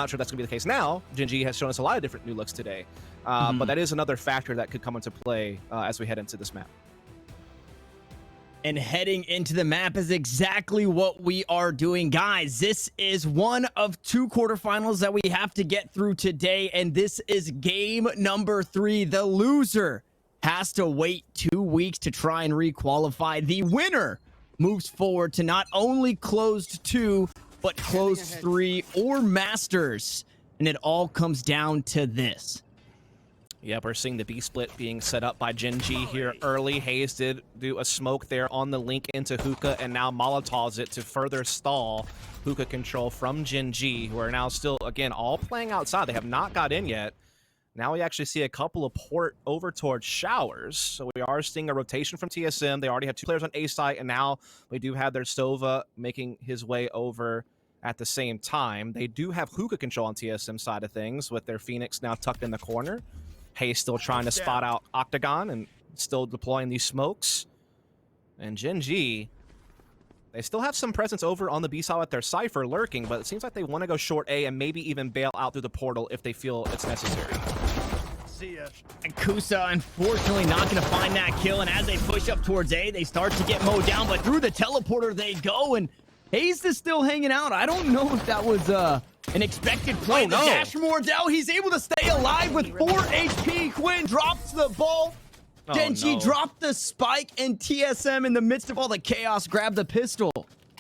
not sure that's going to be the case now. GEN.G has shown us a lot of different new looks today. But that is another factor that could come into play as we head into this map. And heading into the map is exactly what we are doing. Guys, this is one of 2 quarterfinals that we have to get through today. And this is game number 3. The loser has to wait 2 weeks to try and requalify. The winner moves forward to not only closed 2, but closed 3 or masters. And it all comes down to this. Yep, we're seeing the B split being set up by GEN.G here early. Hayes did do a smoke there on the link into Hookah, and now Molotovs it to further stall Hookah control from GEN.G, who are now still, again, all playing outside. They have not got in yet. Now we actually see a couple of port over towards Showers. So we are seeing a rotation from TSM. They already have 2 players on A site, and now we do have their Sova making his way over at the same time. They do have Hookah control on TSM side of things with their Phoenix now tucked in the corner. Hayes still trying to spot out Octagon and still deploying these smokes. And GEN.G, they still have some presence over on the B side with their Cypher lurking, but it seems like they want to go short A and maybe even bail out through the portal if they feel it's necessary. And Kusa, unfortunately, not going to find that kill. And as they push up towards A, they start to get mowed down, but through the teleporter they go, and Hayes is still hanging out. I don't know if that was an expected play. The dash from Wardell, he's able to stay alive with 4 HP. Quinn drops the ball. GEN.G dropped the spike, and TSM in the midst of all the chaos grabbed the pistol.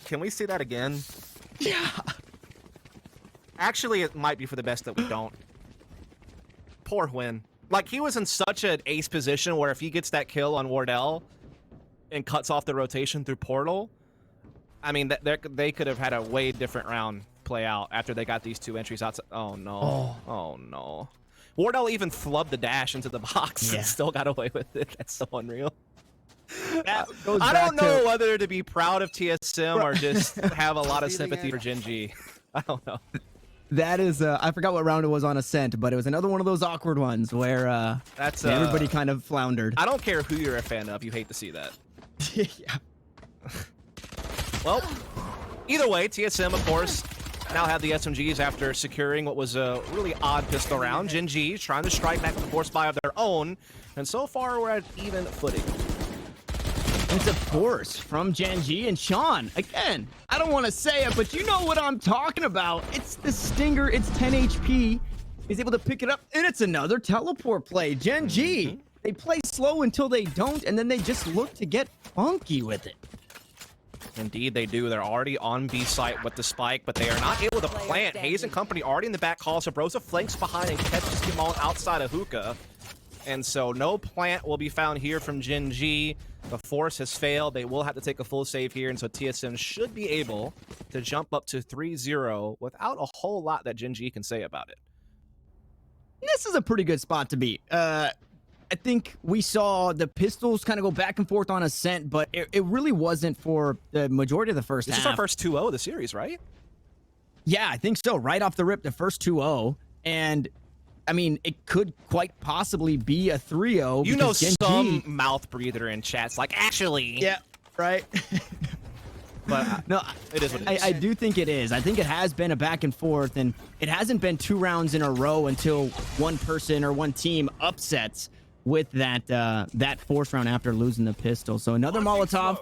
Can we see that again? Yeah. Actually, it might be for the best that we don't. Poor Hwin. Like, he was in such an ace position where if he gets that kill on Wardell and cuts off the rotation through portal, I mean, they could have had a way different round play out after they got these 2 entries outside. Oh, no. Oh, no. Wardell even flubbed the dash into the box and still got away with it. That's so unreal. I don't know whether to be proud of TSM or just have a lot of sympathy for GEN.G. I don't know. That is, I forgot what round it was on Ascent, but it was another one of those awkward ones where everybody kind of floundered. I don't care who you're a fan of. You hate to see that. Yeah. Well, either way, TSM, of course, now have the SMGs after securing what was a really odd pistol round. GEN.G trying to strike back with a force buy of their own, and so far we're at even footing. It's a force from GEN.G, and Sean, again, I don't want to say it, but you know what I'm talking about. It's the Stinger, it's 10 HP. He's able to pick it up, and it's another teleport play. GEN.G, they play slow until they don't, and then they just look to get funky with it. Indeed, they do. They're already on B site with the spike, but they are not able to plant. Hayes and company already in the back call. Sabrosa flanks behind and catches him all outside of Hookah. And so no plant will be found here from GEN.G. The force has failed. They will have to take a full save here, and so TSM should be able to jump up to 3-0 without a whole lot that GEN.G can say about it. This is a pretty good spot to be. I think we saw the pistols kind of go back and forth on Ascent, but it really wasn't for the majority of the first half. This is our first 2-0 of the series, right? Yeah, I think so. Right off the rip, the first 2-0. And, I mean, it could quite possibly be a 3-0. You know, some mouth breather in chats like, actually. Yeah, right. But no, it is what it is. I do think it is. I think it has been a back and forth, and it hasn't been 2 rounds in a row until one person or one team upsets with that fourth round after losing the pistol. So another Molotov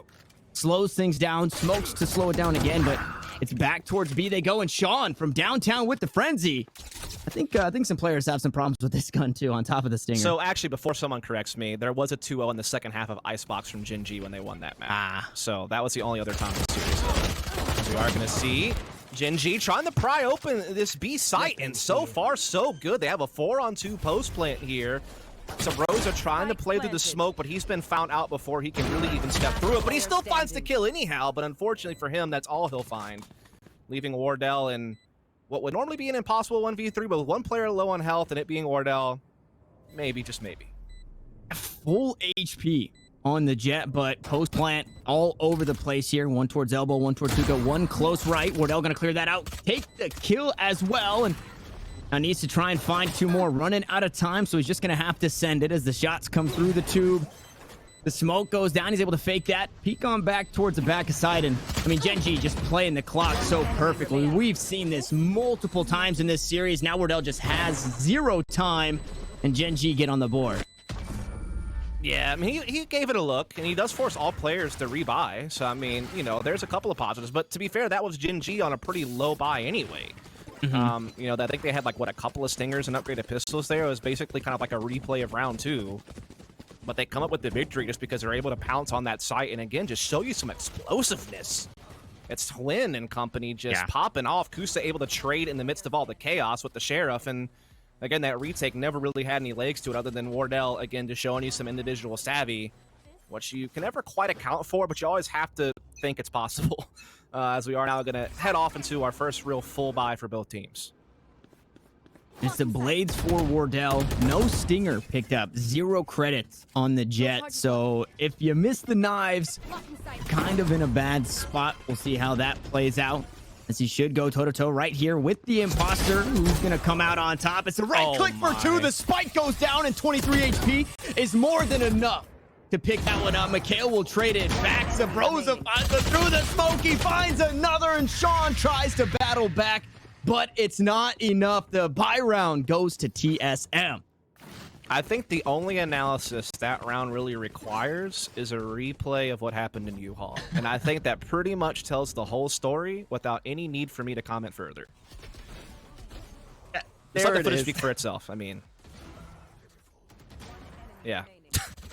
slows things down, smokes to slow it down again, but it's back towards B they go, and Sean from downtown with the frenzy. I think some players have some problems with this gun too, on top of the Stinger. So actually, before someone corrects me, there was a 2-0 in the second half of Icebox from GEN.G when they won that match. So that was the only other time in the series. So we are going to see GEN.G trying to pry open this B site, and so far so good. They have a 4-on-2 post plant here. So Rosa trying to play through the smoke, but he's been found out before he can really even step through it. But he still finds the kill anyhow, but unfortunately for him, that's all he'll find. Leaving Wardell in what would normally be an impossible 1v3, but with one player low on health and it being Wardell, maybe, just maybe. Full HP on the Jet, but post plant all over the place here. One towards elbow, one towards Hookah, one close right. Wardell gonna clear that out, take the kill as well, and now needs to try and find 2 more. Running out of time, so he's just gonna have to send it as the shots come through the tube. The smoke goes down. He's able to fake that. Peek on back towards the back of side. And, I mean, Gen.G just playing the clock so perfectly. We've seen this multiple times in this series. Now Wardell just has 0 time, and Gen.G get on the board. Yeah, I mean, he gave it a look, and he does force all players to rebuy. So, I mean, you know, there's a couple of positives. But to be fair, that was Gen.G on a pretty low buy anyway. You know, I think they had, like, what, a couple of stingers and upgraded pistols there. It was basically kind of like a replay of round 2. But they come up with the victory just because they're able to pounce on that site and, again, just show you some explosiveness. It's Twin and company just popping off. Kusa able to trade in the midst of all the chaos with the Sheriff. And, again, that retake never really had any legs to it other than Wardell, again, just showing you some individual savvy, which you can never quite account for, but you always have to think it's possible. As we are now going to head off into our first real full buy for both teams. It's the blades for Wardell. No stinger picked up. 0 credits on the jet. So if you miss the knives, kind of in a bad spot. We'll see how that plays out, as he should go toe-to-toe right here with the imposter, who's going to come out on top. It's a right click for 2. The spike goes down, and 23 HP is more than enough to pick that one up. Mikhail will trade it back. Sabrosa finds it through the smoke. He finds another, and Sean tries to battle back, but it's not enough. The buy round goes to TSM. I think the only analysis that round really requires is a replay of what happened in U-Haul. And I think that pretty much tells the whole story without any need for me to comment further. Just let the footage speak for itself. I mean, yeah.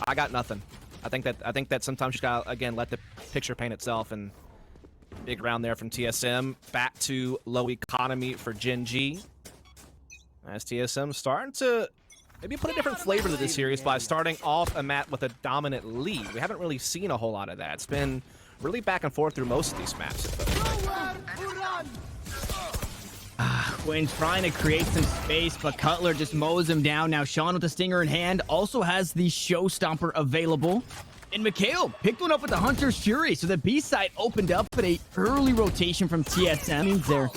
I got nothing. I think that sometimes you gotta, again, let the picture paint itself. And big round there from TSM. Back to low economy for Gen.G. As TSM starting to maybe put a different flavor to this series by starting off a map with a dominant lead. We haven't really seen a whole lot of that. It's been really back and forth through most of these maps. Quinn trying to create some space, but Cutler just mows him down. Now Sean with the stinger in hand also has the showstopper available. And Mikhail picked one up with the Hunter's Fury. So the B site opened up, but an early rotation from TSM means they're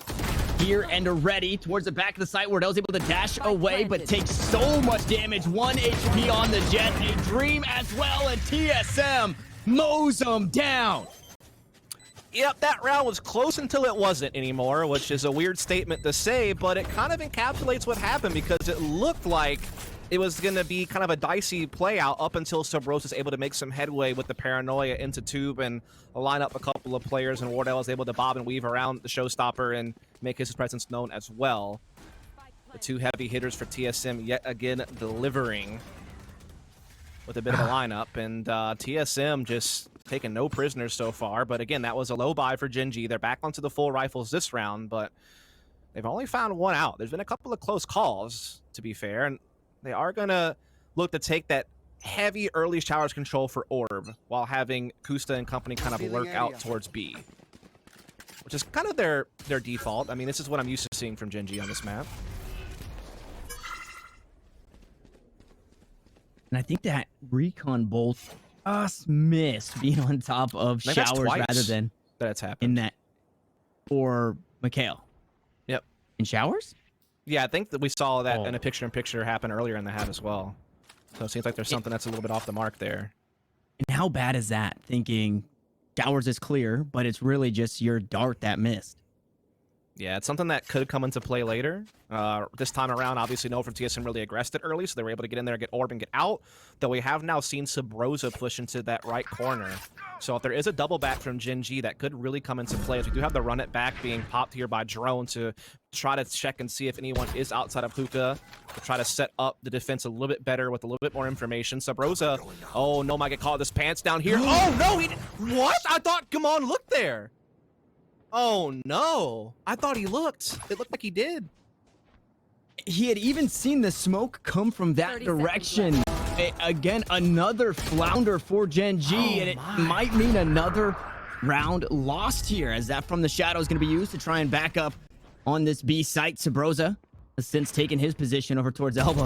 here and are ready towards the back of the site. Wardell's able to dash away, but takes so much damage. 1 HP on the jet, a dream as well, and TSM mows him down. Yep, that round was close until it wasn't anymore, which is a weird statement to say, but it kind of encapsulates what happened because it looked like it was going to be kind of a dicey play out up until Sabrosa is able to make some headway with the paranoia into tube and line up a couple of players, and Wardell is able to bob and weave around the showstopper and make his presence known as well. The 2 heavy hitters for TSM yet again delivering with a bit of a lineup, and TSM just taking no prisoners so far, but again, that was a low buy for Gen.G. They're back onto the full rifles this round, but they've only found 1 out. There's been a couple of close calls, to be fair, and they are going to look to take that heavy early showers control for Orb while having Kusta and company kind of lurk out towards B, which is kind of their default. I mean, this is what I'm used to seeing from Gen.G on this map. And I think that recon bolt just missed being on top of showers rather than that's happened in that for Mikhail. Yep. In showers? Yeah, I think that we saw that in a picture-in-picture happen earlier in the half as well. So it seems like there's something that's a little bit off the mark there. And how bad is that? Thinking showers is clear, but it's really just your dart that missed. Yeah, it's something that could come into play later. This time around, obviously, no from TSM really aggressed it early, so they were able to get in there, get Orb, and get out. Though we have now seen Sabrosa push into that right corner. So if there is a double back from Gen.G, that could really come into play, as we do have the run it back being popped here by Drone to try to check and see if anyone is outside of Hookah, to try to set up the defense a little bit better with a little bit more information. Sabrosa, oh no, might get caught with his pants down here. Oh no, what? I thought, come on, look there. Oh no, I thought he looked. It looked like he did. He had even seen the smoke come from that direction. Again, another flounder for Gen.G, and it might mean another round lost here, as that from the shadow is going to be used to try and back up on this B site. Sabrosa has since taken his position over towards Elbow.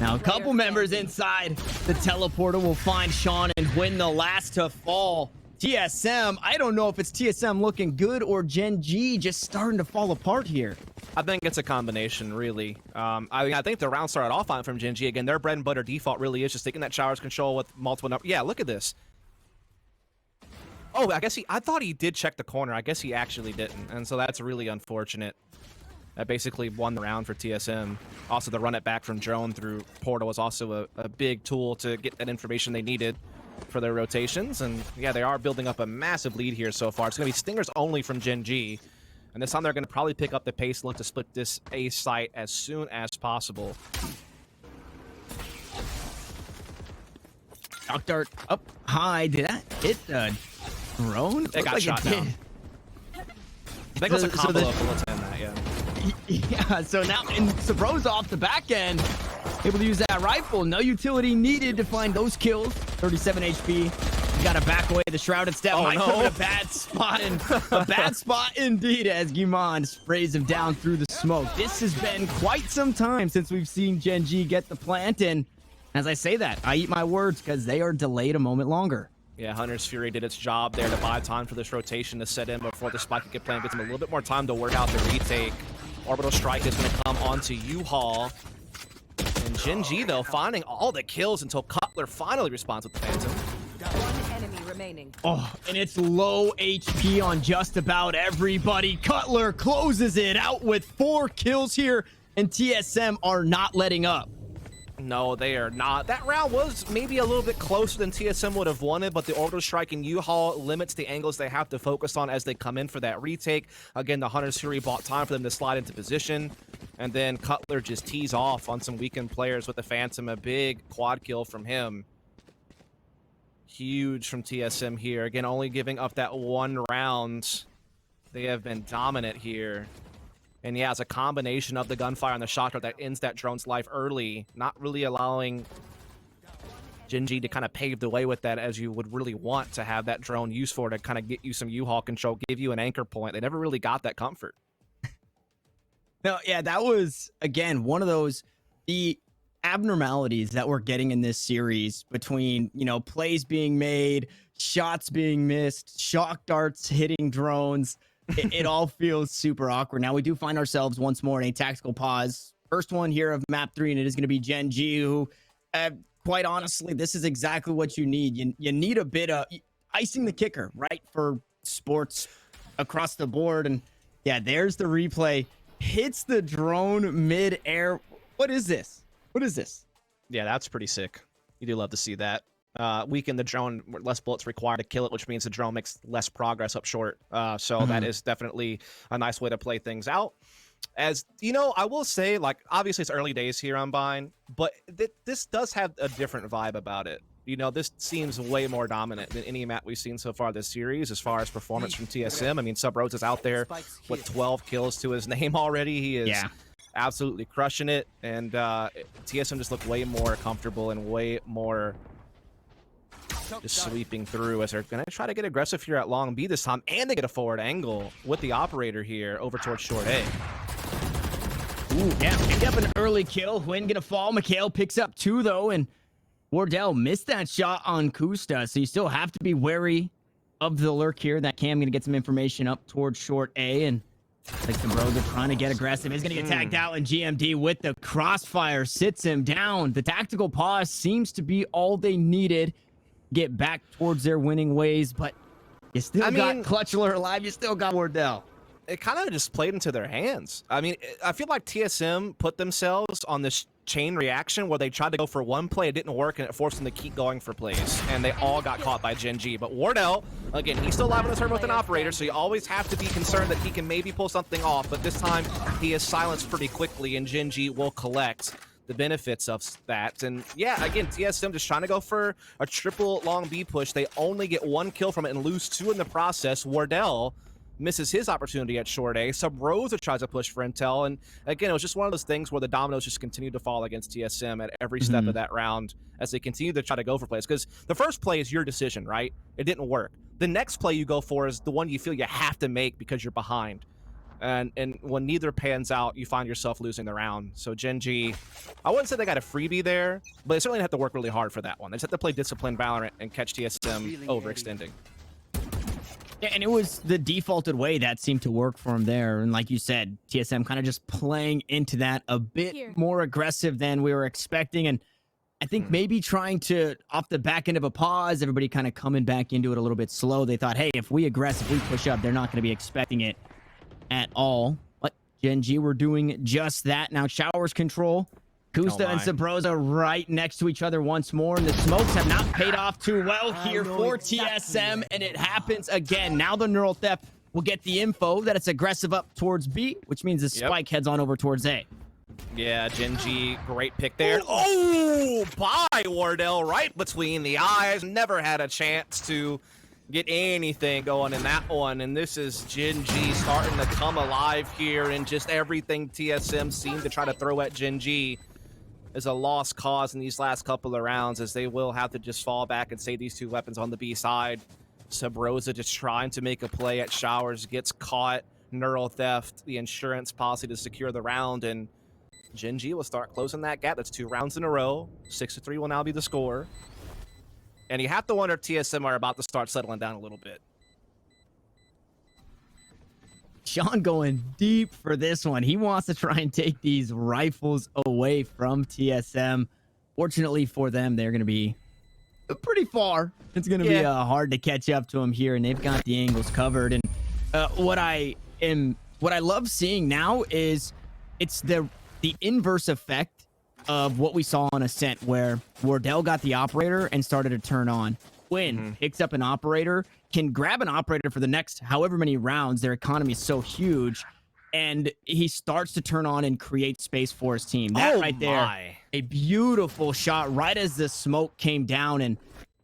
Now a couple members inside the teleporter will find Sean and win the last to fall. TSM, I don't know if it's TSM looking good or Gen.G just starting to fall apart here. I think it's a combination, really. I think the round started off on from Gen.G. Again, their bread and butter default really is just taking that showers control with multiple numbers. Yeah, look at this. Oh, I thought he did check the corner. I guess he actually didn't. And so that's really unfortunate. That basically won the round for TSM. Also, the run it back from drone through portal was also a big tool to get that information they needed for their rotations. And yeah, they are building up a massive lead here so far. It's going to be stingers only from Gen.G. And this time they're going to probably pick up the pace, look to split this A site as soon as possible. Shock dart up high. Did that hit the drone? It got shot down. I think it was a combo of bullets in that, yeah. Yeah, so now, and Sabro's off the back end, able to use that rifle. No utility needed to find those kills. 37 HP. You got to back away. The shrouded step might put him in a bad spot, and a bad spot indeed as Guimond sprays him down through the smoke. This has been quite some time since we've seen Gen.G get the plant, and as I say that, I eat my words because they are delayed a moment longer. Yeah, Hunter's Fury did its job there to buy time for this rotation to set in before the spike could get planned. Gives him a little bit more time to work out the retake. Orbital Strike is going to come onto U-Haul. And Gen.G, though, finding all the kills until Cutler finally responds with the Phantom. One enemy remaining. Oh, and it's low HP on just about everybody. Cutler closes it out with 4 kills here, and TSM are not letting up. No, they are not. That round was maybe a little bit closer than TSM would have wanted, but the Orbital Strike in U-Haul limits the angles they have to focus on as they come in for that retake. Again, the Hunter's Fury bought time for them to slide into position, and then Cutler just tees off on some weakened players with the Phantom. A big quad kill from him. Huge from TSM here. Again, only giving up that 1 round. They have been dominant here. And yeah, it's a combination of the gunfire and the shock dart that ends that drone's life early, not really allowing Gen.G to kind of pave the way with that as you would really want to have that drone used for, to kind of get you some U-Haul control, give you an anchor point. They never really got that comfort. No, yeah, that was, again, one of those, the abnormalities that we're getting in this series between, you know, plays being made, shots being missed, shock darts hitting drones. It all feels super awkward. Now we do find ourselves once more in a tactical pause. First one here of map 3, and it is going to be Gen.G, who, quite honestly, this is exactly what you need. You need a bit of icing the kicker, right, for sports across the board. And yeah, there's the replay. Hits the drone mid-air. What is this? What is this? Yeah, that's pretty sick. You do love to see that. Weaken the drone, less bullets required to kill it, which means the drone makes less progress up short. So that is definitely a nice way to play things out. As you know, I will say, like, obviously it's early days here on Vine, but this does have a different vibe about it. You know, this seems way more dominant than any map we've seen so far this series as far as performance from TSM. I mean, Sub-Rose is out there with 12 kills to his name already. He is absolutely crushing it, and TSM just looked way more comfortable and way more just sweeping through as they're going to try to get aggressive here at Long B this time, and they get a forward angle with the operator here over towards short A. Ooh, yeah, picked up an early kill. Win gonna fall. Mikhail picks up 2, though, and Wardell missed that shot on Kusta, so you still have to be wary of the lurk here. That Cam gonna get some information up towards short A, and like the bro, they're trying to get aggressive. He's gonna get tagged out, and GMD with the crossfire sits him down. The tactical pause seems to be all they needed. Get back towards their winning ways, but you still got Clutchler alive. You still got Wardell. It kind of just played into their hands. I mean, I feel like TSM put themselves on this chain reaction where they tried to go for one play, it didn't work, and it forced them to keep going for plays, and they all got caught by Gen.G. But Wardell, again, he's still alive on the turn with an operator, so you always have to be concerned that he can maybe pull something off, but this time he is silenced pretty quickly, and Gen.G will collect the benefits of that. And yeah, again, TSM just trying to go for a triple long B push. They only get 1 kill from it and lose 2 in the process. Wardell misses his opportunity at short A. Sub-Rose tries to push for intel, and again, it was just one of those things where the dominoes just continued to fall against TSM at every step of that round as they continue to try to go for plays. Because the first play is your decision, right? It didn't work. The next play you go for is the one you feel you have to make because you're behind. And when neither pans out, you find yourself losing the round. So Gen.G, I wouldn't say they got a freebie there, but they certainly have to work really hard for that one. They just have to play disciplined Valorant and catch TSM overextending. Yeah, and it was the defaulted way that seemed to work for him there. And like you said, TSM kind of just playing into that a bit more aggressive than we were expecting. And I think maybe trying to, off the back end of a pause, everybody kind of coming back into it a little bit slow. They thought, hey, if we aggressively push up, they're not going to be expecting it at all. But Gen.G were doing just that. Now Showers control. Kusta and Sabrosa right next to each other once more, and the smokes have not paid off too well here for TSM, and it happens again. Now the Neural Theft will get the info that it's aggressive up towards B, which means the spike heads on over towards A. Yeah, Gen.G, great pick there. Oh, by Wardell, right between the eyes. Never had a chance to get anything going in that one, and this is Gen.G starting to come alive here, and just everything TSM seemed to try to throw at Gen.G is a lost cause in these last couple of rounds, as they will have to just fall back and save these two weapons on the B side. Sabrosa just trying to make a play at Showers, gets caught. Neural Theft, the insurance policy to secure the round, and Gen.G will start closing that gap. That's 2 rounds in a row. 6-3 will now be the score. And you have to wonder if TSM are about to start settling down a little bit. Sean going deep for this one. He wants to try and take these rifles away from TSM. Fortunately for them, they're going to be pretty far. It's going to be hard to catch up to them here, and they've got the angles covered. And what I love seeing now is it's the inverse effect of what we saw on Ascent, where Wardell got the operator and started to turn on. Quinn picks up an operator, can grab an operator for the next however many rounds. Their economy is so huge, and he starts to turn on and create space for his team. That right there, a beautiful shot right as the smoke came down, and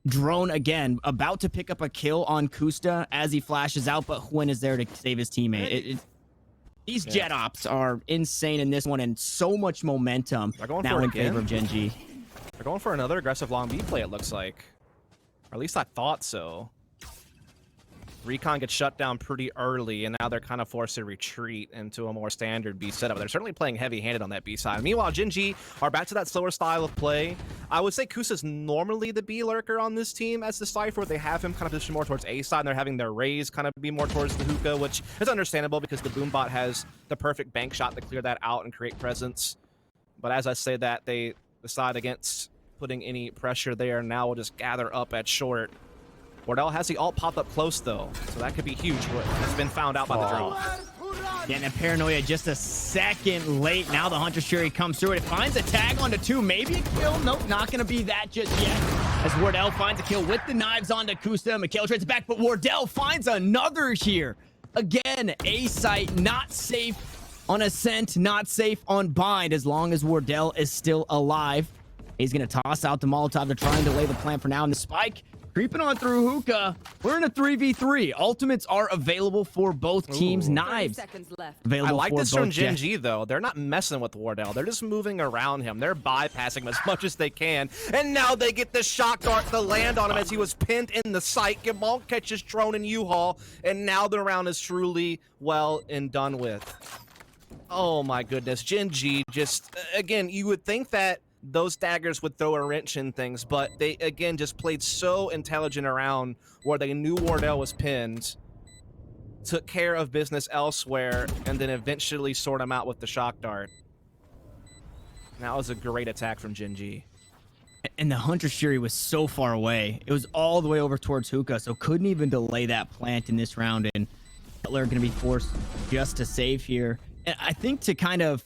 Drone again about to pick up a kill on Kusta as he flashes out, but Quinn is there to save his teammate. These jet ops are insane in this one, and so much momentum now in favor of Gen.G. They're going for another aggressive long B play, it looks like. Or at least I thought so. Recon gets shut down pretty early, and now they're kind of forced to retreat into a more standard B setup. They're certainly playing heavy-handed on that B side. Meanwhile, Gen.G are back to that slower style of play. I would say Kusa's normally the B lurker on this team as the Cypher. They have him kind of positioned more towards A side, and they're having their Rays kind of be more towards the hookah, which is understandable because the Boombot has the perfect bank shot to clear that out and create presence. But as I say that, they decide against putting any pressure there. Now we'll just gather up at short. Wardell has the ult popped up close, though, so that could be huge. It's been found out by the drone. Yeah, and that Paranoia just a second late. Now the Hunter Shuri comes through. It finds a tag onto 2. Maybe a kill. Nope, not going to be that just yet. As Wardell finds a kill with the knives onto Kusta. Mikhail trades back, but Wardell finds another here. Again, A site not safe on Ascent, not safe on Bind as long as Wardell is still alive. He's going to toss out the Molotov to try and delay the plan for now. And the spike creeping on through hookah. We're in a 3v3. Ultimates are available for both teams. Knives available. I like for this both from Gen.G, though. They're not messing with Wardell. They're just moving around him. They're bypassing him as much as they can. And now they get the shock dart to land on him as he was pinned in the sight. Gamal catches Drone and U-Haul. And now the round is truly well and done with. Oh, my goodness. Gen.G just, again, you would think that those daggers would throw a wrench in things, but they, again, just played so intelligent around where they knew Wardell was pinned, took care of business elsewhere, and then eventually sort him out with the shock dart. That was a great attack from Gen.G. And the Hunter Shuri was so far away. It was all the way over towards hookah, so couldn't even delay that plant in this round, and Butler going to be forced just to save here. And I think to kind of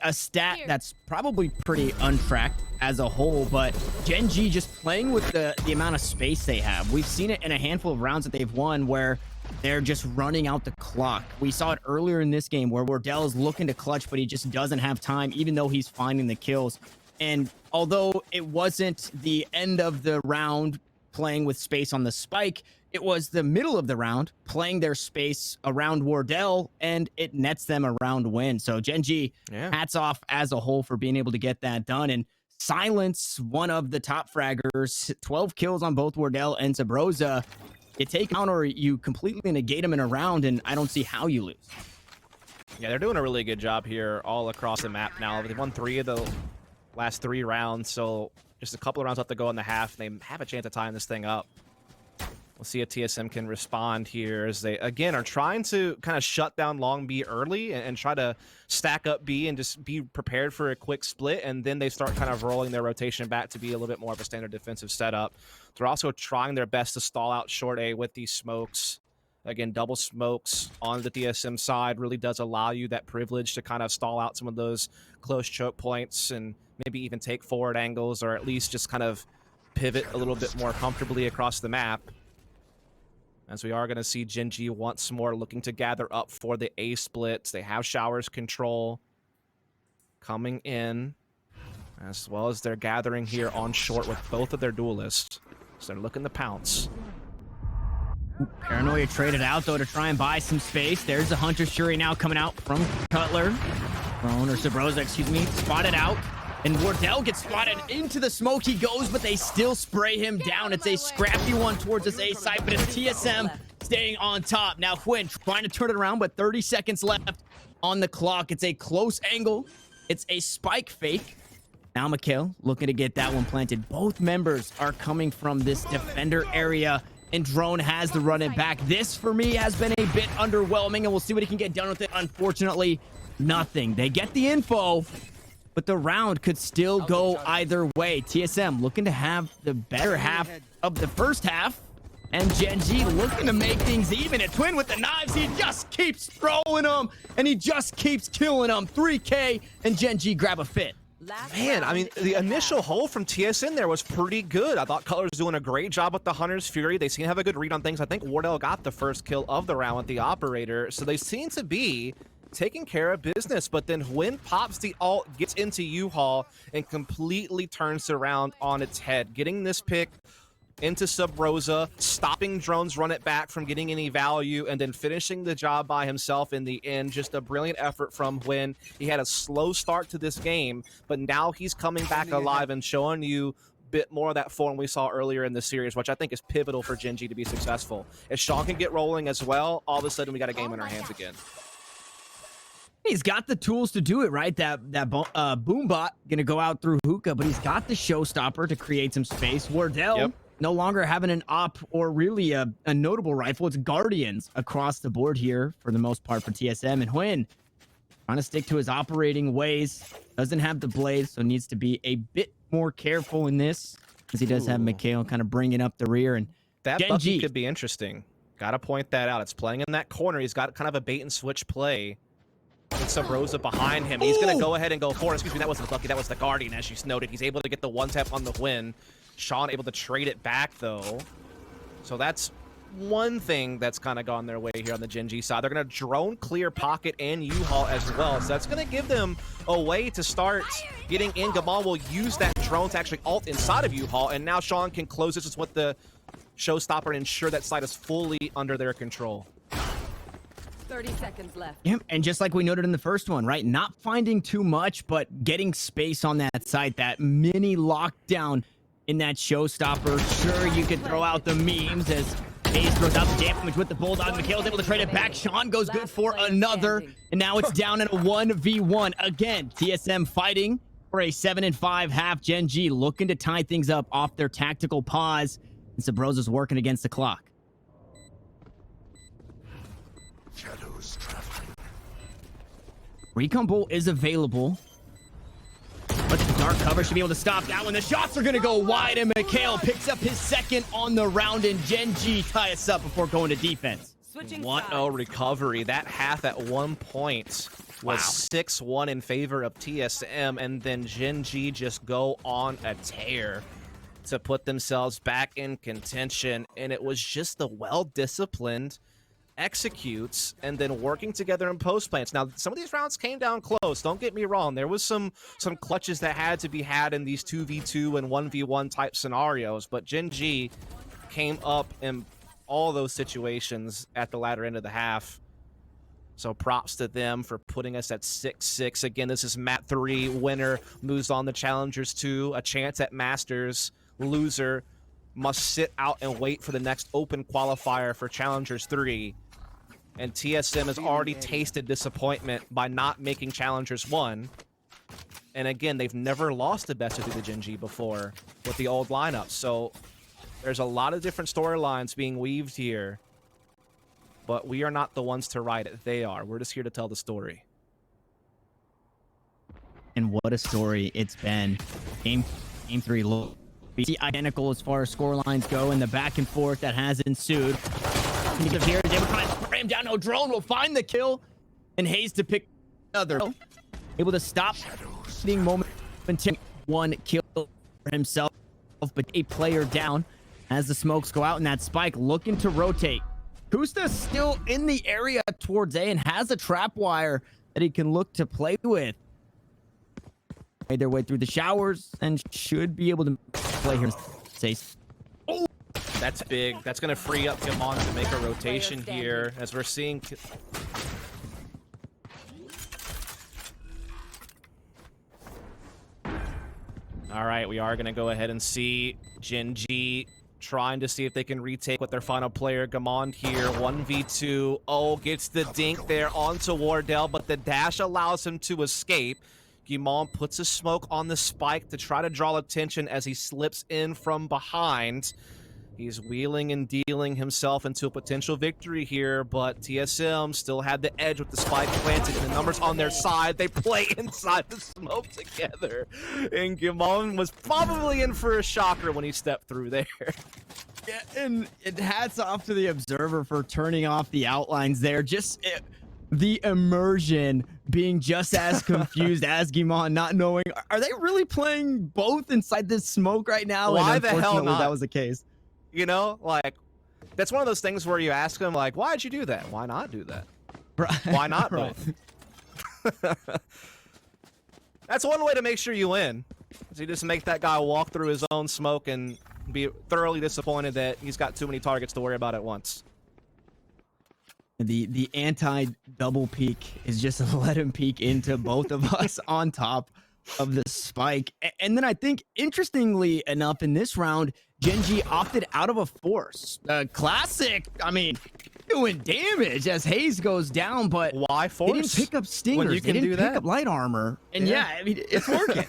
a stat that's probably pretty untracked as a whole, but Gen.G just playing with the amount of space they have. We've seen it in a handful of rounds that they've won where they're just running out the clock. We saw it earlier in this game where Wardell is looking to clutch, but he just doesn't have time, even though he's finding the kills. And although it wasn't the end of the round playing with space on the spike, it was the middle of the round playing their space around Wardell, and it nets them a round win. So Gen.G, hats off as a whole for being able to get that done and silence one of the top fraggers. 12 kills on both Wardell and Sabrosa. You take down or you completely negate them in a round, and I don't see how you lose. Yeah, they're doing a really good job here all across the map now. They've won 3 of the last 3 rounds, so just a couple of rounds left to go in the half. They have a chance of tying this thing up. We'll see if TSM can respond here as they, again, are trying to kind of shut down long B early and try to stack up B and just be prepared for a quick split, and then they start kind of rolling their rotation back to be a little bit more of a standard defensive setup. They're also trying their best to stall out short A with these smokes. Again, double smokes on the TSM side really does allow you that privilege to kind of stall out some of those close choke points and maybe even take forward angles, or at least just kind of pivot a little bit more comfortably across the map. As we are going to see Gen.G once more looking to gather up for the A splits. They have Showers control coming in, as well as they're gathering here on short with both of their duelists. So they're looking to pounce. Paranoia traded out, though, to try and buy some space. There's the Hunter Shuri now coming out from Cutler. Or Sabrosa, excuse me. Spotted out. And Wardell gets spotted into the smoke. He goes, but they still spray him down. It's a scrappy one towards this A side, but it's TSM staying on top. Now Quinn trying to turn it around, but 30 seconds left on the clock. It's a close angle. It's a spike fake. Now Mikhail looking to get that one planted. Both members are coming from this defender area, and Drone has to run it back. This, for me, has been a bit underwhelming, and we'll see what he can get done with it. Unfortunately, nothing. They get the info, but the round could still go either way. TSM looking to have the better half of the first half, and Gen.G looking to make things even. And Twin with the knives, he just keeps throwing them, and he just keeps killing them. 3K, and Gen.G grab a fit. Man, I mean, the initial hold from TSM there was pretty good. I thought Cutler's doing a great job with the Hunter's Fury. They seem to have a good read on things. I think Wardell got the first kill of the round with the Operator, so they seem to be taking care of business. But then when pops the ult, gets into U-Haul and completely turns around on its head, getting this pick into Sabrosa, stopping Drones run it back from getting any value, and then finishing the job by himself in the end. Just a brilliant effort from Win. He had a slow start to this game, but now he's coming back alive and showing you a bit more of that form we saw earlier in the series, which I think is pivotal for Gen.G to be successful. If Sean can get rolling as well, all of a sudden we got a game in our hands again. He's got the tools to do it, right? That Boombot gonna go out through Hookah, but he's got the showstopper to create some space. Wardell no longer having an op or really a notable rifle. It's Guardians across the board here for the most part for TSM. And Huynh trying to stick to his operating ways. Doesn't have the blade, so needs to be a bit more careful in this, because he does have Mikhail kind of bringing up the rear. And that Gen.G Bucky could be interesting. Gotta point that out. It's playing in that corner. He's got kind of a bait and switch play with Sabrosa behind him. He's gonna go ahead and go forward. Excuse me, that wasn't the Bucky, that was the Guardian, as you noted. He's able to get the one tap on the win. Sean able to trade it back, though. So that's one thing that's kind of gone their way here on the Gen.G side. They're going to drone clear Pocket and U-Haul as well. So that's going to give them a way to start getting in. Gamal will use that drone to actually ult inside of U-Haul. And now Sean can close this with the showstopper and ensure that side is fully under their control. 30 seconds left. Yep, and just like we noted in the first one, right? Not finding too much, but getting space on that site. That mini lockdown in that showstopper. Sure, you could throw out the memes as Hayes throws out the damage with the Bulldog. Mikhail's able to trade it back. Sean goes good for another. And now it's down in a 1v1. Again, TSM fighting for a 7-5 half. Gen.G looking to tie things up off their tactical pause. And Sabrosa's working against the clock. Recon Bolt is available. But the dark cover should be able to stop that one. The shots are going to go wide, and Mikhail picks up his second on the round, and Gen.G tie us up before going to defense. What a recovery. That half at one point was 6-1 in favor of TSM, and then Gen.G just go on a tear to put themselves back in contention, and it was just the well-disciplined executes and then working together in post plants. Now, some of these rounds came down close, don't get me wrong. There was some clutches that had to be had in these 2v2 and 1v1 type scenarios, but Gen.G came up in all those situations at the latter end of the half. So props to them for putting us at 6-6. Again, this is map 3. Winner moves on to Challengers 2, a chance at Masters. Loser must sit out and wait for the next open qualifier for Challengers 3. And TSM has already tasted disappointment by not making Challengers 1. And again, they've never lost the best of the Gen.G before with the old lineup. So There's a lot of different storylines being weaved here, but we are not the ones to write it. They are. We're just here to tell the story. And what a story it's been. Game 3 look identical as far as score lines go, and the back and forth that has ensued. Here, they will try to spray him down. No, drone will find the kill, and Hayes to pick another. Able to stop being momentarily. One kill for himself, but a player down as the smokes go out, and that spike looking to rotate. Kusta still in the area towards A and has a trap wire that he can look to play with. Made their way through the showers and should be able to play here. Oh, that's big. That's going to free up Gamon to make a rotation here, as we're seeing. All right, we are going to go ahead and see Gen.G trying to see if they can retake with their final player, Gamon here. 1v2. Oh, gets the dink there onto Wardell, but the dash allows him to escape. Gamon puts a smoke on the spike to try to draw attention as he slips in from behind. He's wheeling and dealing himself into a potential victory here, but TSM still had the edge with the spike planted and the numbers on their side. They play inside the smoke together, and Gamon was probably in for a shocker when he stepped through there. Yeah, and hats off to the observer for turning off the outlines there. The immersion being just as confused as Gamon, not knowing, are they really playing both inside this smoke right now? Why and the hell not? That was the case. You know, like, that's one of those things where you ask them, like, why'd you do that? Why not do that? Why not both? That's one way to make sure you win. Is you just make that guy walk through his own smoke and be thoroughly disappointed that he's got too many targets to worry about at once. The anti-double peek is just to let him peek into both of us on top of the spike. And then I think, interestingly enough, in this round, Gen.G opted out of a force. Classic, I mean, doing damage as Hayes goes down, but why force? They didn't pick up stingers. When you can they didn't do pick that? up light armor. And yeah, I mean, it's working.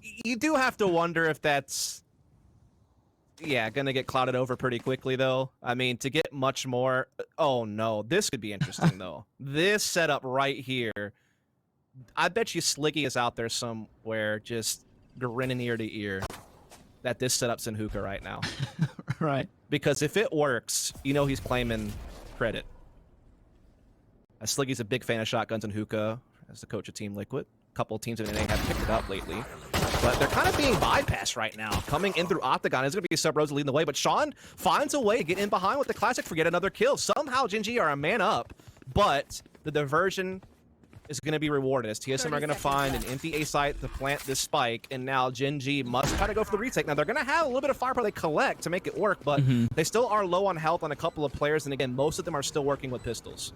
You do have to wonder if that's, gonna get clouded over pretty quickly, though. I mean, to get much more... Oh, no. This could be interesting, though. This setup right here, I bet you Sliggy is out there somewhere just grinning ear to ear that this setup's in hookah right now. Right. Because if it works, you know he's claiming credit. Sliggy's a big fan of shotguns and hookah as the coach of Team Liquid. A couple of teams in NA have picked it up lately. But they're kind of being bypassed right now. Coming in through Octagon, it's going to be Sub Rosa leading the way. But Sean finds a way to get in behind with the classic for yet another kill. Somehow Gen.G are a man up, but the diversion is going to be rewarded as TSM are going to find an empty A site to plant this spike, and now Gen.G must try to go for the retake. Now, they're going to have a little bit of firepower they collect to make it work, but they still are low on health on a couple of players, and again, most of them are still working with pistols.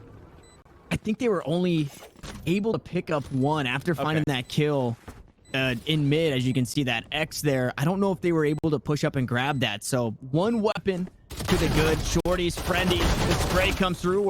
I think they were only able to pick up one after finding that kill in mid, as you can see that X there. I don't know if they were able to push up and grab that. So one weapon to the good. Shorty's friendly. The spray comes through.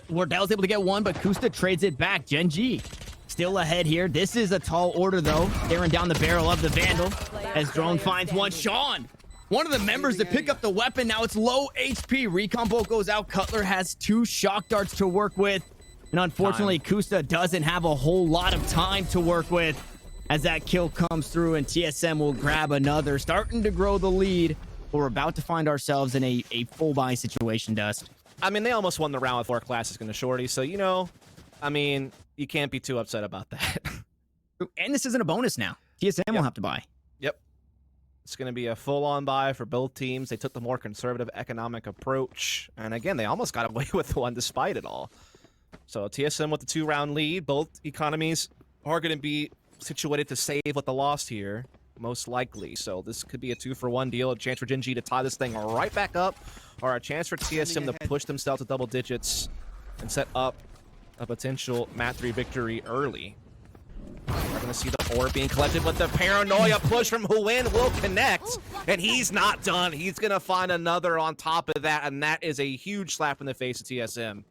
Wardell's able to get one, but Kusta trades it back. Gen.G still ahead here. This is a tall order, though. Staring down the barrel of the Vandal as Drone finds one. Sean, one of the members to pick up the weapon. Now it's low HP. Recon bolt goes out. Cutler has 2 shock darts to work with. And unfortunately, Kusta doesn't have a whole lot of time to work with as that kill comes through, and TSM will grab another, starting to grow the lead. But we're about to find ourselves in a full buy situation, Dust. I mean, they almost won the round with 4 classics in the shorty, so, you know, I mean, you can't be too upset about that. And this isn't a bonus now. TSM will have to buy. Yep. It's going to be a full-on buy for both teams. They took the more conservative economic approach. And again, they almost got away with one despite it all. So TSM with the 2-round lead. Both economies are going to be situated to save with the loss here, most likely. So this could be a 2-for-1 deal. A chance for Gen.G to tie this thing right back up, or a chance for TSM to push themselves to double digits and set up a potential Mat 3 victory early. We're going to see the orb being collected, but the paranoia push from Huin will connect, and he's not done. He's going to find another on top of that, and that is a huge slap in the face of TSM.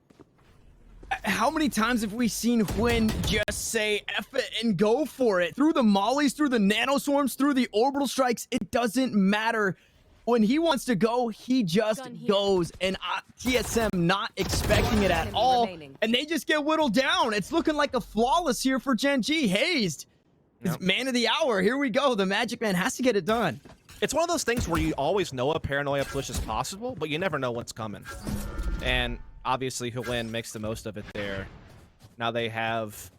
How many times have we seen Huin just say F it and go for it? Through the mollies, through the nanoswarms, through the orbital strikes, it doesn't matter. when he wants to go, he just Gun here. goes, and TSM not expecting it at Enemy all, remaining. and they just get whittled down. It's looking like a flawless here for Gen.G. Hazed is Yep. man of the hour. Here we go. The Magic Man has to get it done. It's one of those things where you always know a paranoia push is possible, but you never know what's coming. And obviously, Hwin makes the most of it there. Now they have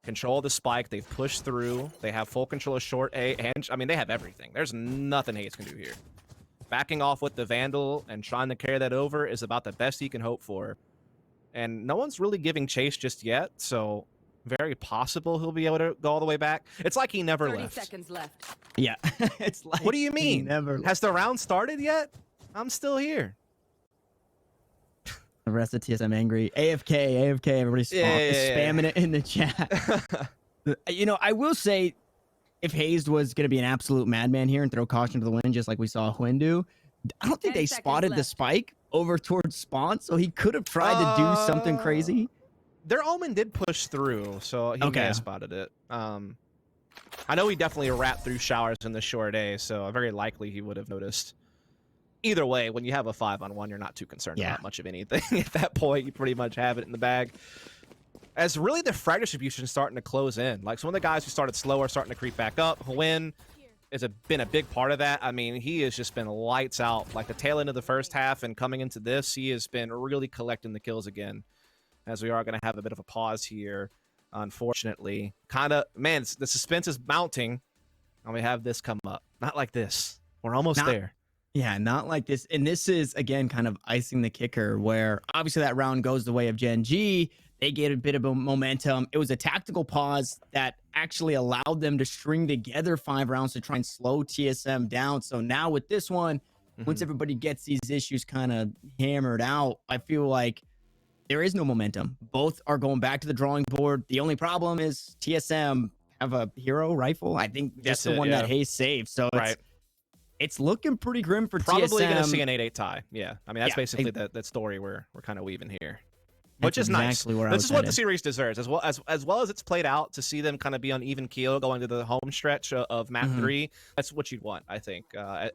control of the spike. They've pushed through. They have full control of short A, and I mean, they have everything. There's nothing Hayes can do here. Backing off with the Vandal and trying to carry that over is about the best he can hope for. And no one's really giving chase just yet, so very possible he'll be able to go all the way back. It's like he never 30 left. seconds left. Yeah, it's like. What do you he mean? Never. Has the round started yet? I'm still here. The rest of TSM angry. AFK. Everybody's spamming it in the chat. You know, I will say, if Hazed was going to be an absolute madman here and throw caution to the wind, just like we saw Hwin do, I don't think 10 they seconds spotted the left. spike over towards spawn, so he could have tried to do something crazy. Their Omen did push through, so he may Okay. have spotted it. I know he definitely wrapped through showers in the short A, so very likely he would have noticed. Either way, when you have a 5-on-1, you're not too concerned Yeah. about much of anything. At that point, you pretty much have it in the bag. As really the frag distribution starting to close in. Like some of the guys who started slow are starting to creep back up. Hwin has been a big part of that. I mean, he has just been lights out. Like the tail end of the first half and coming into this, he has been really collecting the kills again. As we are going to have a bit of a pause here, unfortunately. Kind of, man, the suspense is mounting. And we have this come up. Not like this. We're almost there. Yeah, not like this. And this is, again, kind of icing the kicker where obviously that round goes the way of Gen.G. They get a bit of a momentum. It was a tactical pause that actually allowed them to string together 5 rounds to try and slow TSM down. So now with this one, once everybody gets these issues kind of hammered out, I feel like there is no momentum. Both are going back to the drawing board. The only problem is TSM have a hero rifle. I think that's the one that Hayes saved. So it's looking pretty grim for Probably TSM. going to see an 8-8 tie. Yeah. I mean, that's Yeah, basically that story we're kind of weaving here. Which That's is exactly nice. where I This was is what the headed. series deserves. As well as it's played out, to see them kind of be on even keel going to the home stretch of map 3, that's what you'd want, I think,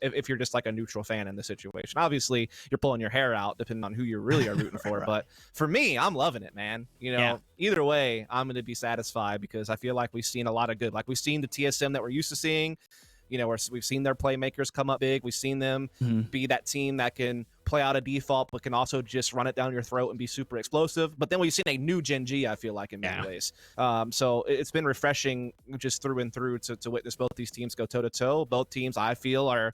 if you're just like a neutral fan in the situation. Obviously, you're pulling your hair out depending on who you really are rooting for. But for me, I'm loving it, man. You know, either way, I'm going to be satisfied because I feel like we've seen a lot of good. Like we've seen the TSM that we're used to seeing. You know, we've seen their playmakers come up big. We've seen them be that team that can play out a default, but can also just run it down your throat and be super explosive. But then we've seen a new Gen.G, I feel like, in many ways. So it's been refreshing just through and through to witness both these teams go toe-to-toe. Both teams, I feel, are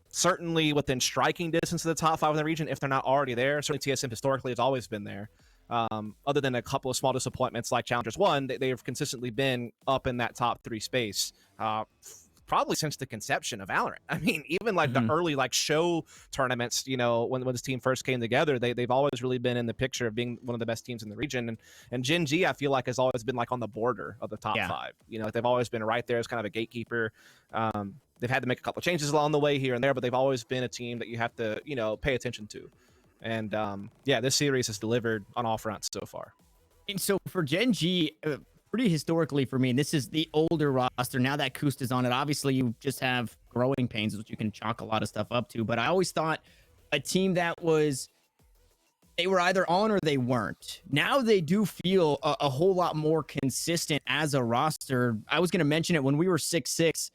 certainly within striking distance of the top 5 in the region, if they're not already there. Certainly TSM historically has always been there. Other than a couple of small disappointments like Challengers 1, they've consistently been up in that top 3 space. Probably since the conception of Valorant. I mean, even like the early like show tournaments, you know, when this team first came together, they've always really been in the picture of being one of the best teams in the region. And Gen.G, I feel like, has always been like on the border of the top 5. You know, they've always been right there as kind of a gatekeeper. They've had to make a couple of changes along the way here and there, but they've always been a team that you have to, you know, pay attention to. And yeah, this series has delivered on all fronts so far. And so for Gen.G, pretty historically for me, and this is the older roster. Now that Kust is on it, obviously you just have growing pains, which you can chalk a lot of stuff up to. But I always thought a team that was, they were either on or they weren't. Now they do feel a whole lot more consistent as a roster. I was going to mention it when we were 6-6,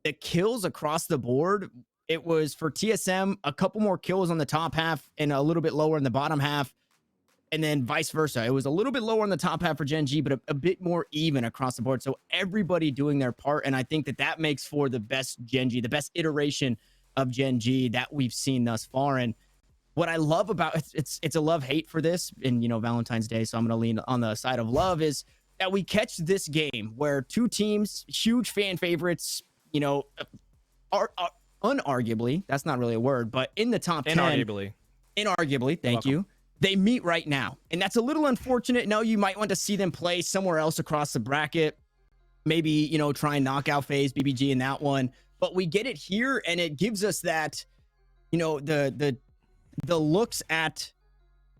the kills across the board. It was for TSM, a couple more kills on the top half and a little bit lower in the bottom half. And then vice versa. It was a little bit lower in the top half for Gen.G, but a bit more even across the board. So everybody doing their part. And I think that makes for the best Gen.G, the best iteration of Gen.G that we've seen thus far. And what I love about it's a love-hate for this. And, you know, Valentine's Day, so I'm going to lean on the side of love, is that we catch this game where 2 teams, huge fan favorites, you know, are unarguably, that's not really a word, but in the top 10. Inarguably, thank you. They meet right now. And that's a little unfortunate. No, you might want to see them play somewhere else across the bracket. Maybe, you know, try and knock out FaZe, BBG in that one. But we get it here, and it gives us that, you know, the looks at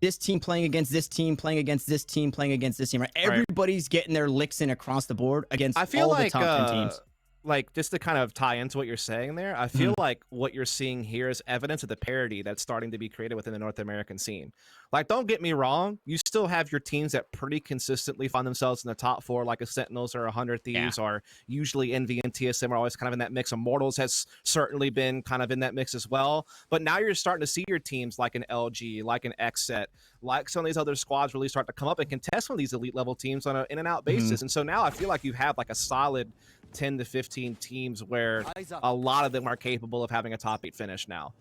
this team playing against this team, playing against this team, playing against this team, right? Everybody's getting their licks in across the board against all the top 10 teams. like, just to kind of tie into what you're saying there, I feel like what you're seeing here is evidence of the parity that's starting to be created within the North American scene. Like, don't get me wrong, you still have your teams that pretty consistently find themselves in the top 4, like a Sentinels or a 100 Thieves, or usually Envy and TSM are always kind of in that mix. Immortals has certainly been kind of in that mix as well. But now you're starting to see your teams like an LG, like an XSET, like some of these other squads really start to come up and contest one of these elite level teams on an in-and-out basis. And so now I feel like you have like a solid 10 to 15 teams where a lot of them are capable of having a top 8 finish now.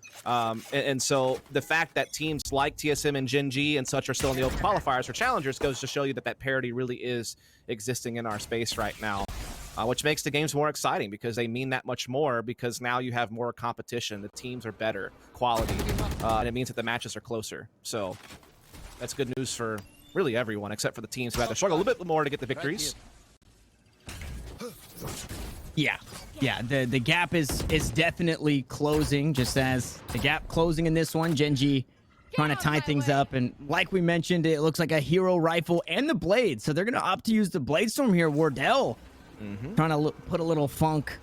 And so the fact that teams like TSM and Gen.G and such are still in the open qualifiers for challengers goes to show you that that parity really is existing in our space right now, which makes the games more exciting because they mean that much more, because now you have more competition. The teams are better quality, and it means that the matches are closer. So that's good news for really everyone except for the teams who have to struggle a little bit more to get the victories. Yeah, the gap is definitely closing, just as the gap closing in this one. Gen.G trying to tie things up, and like we mentioned, it looks like a hero rifle and the blade, so they're going to opt to use the blade storm here. Wardell trying to put a little funk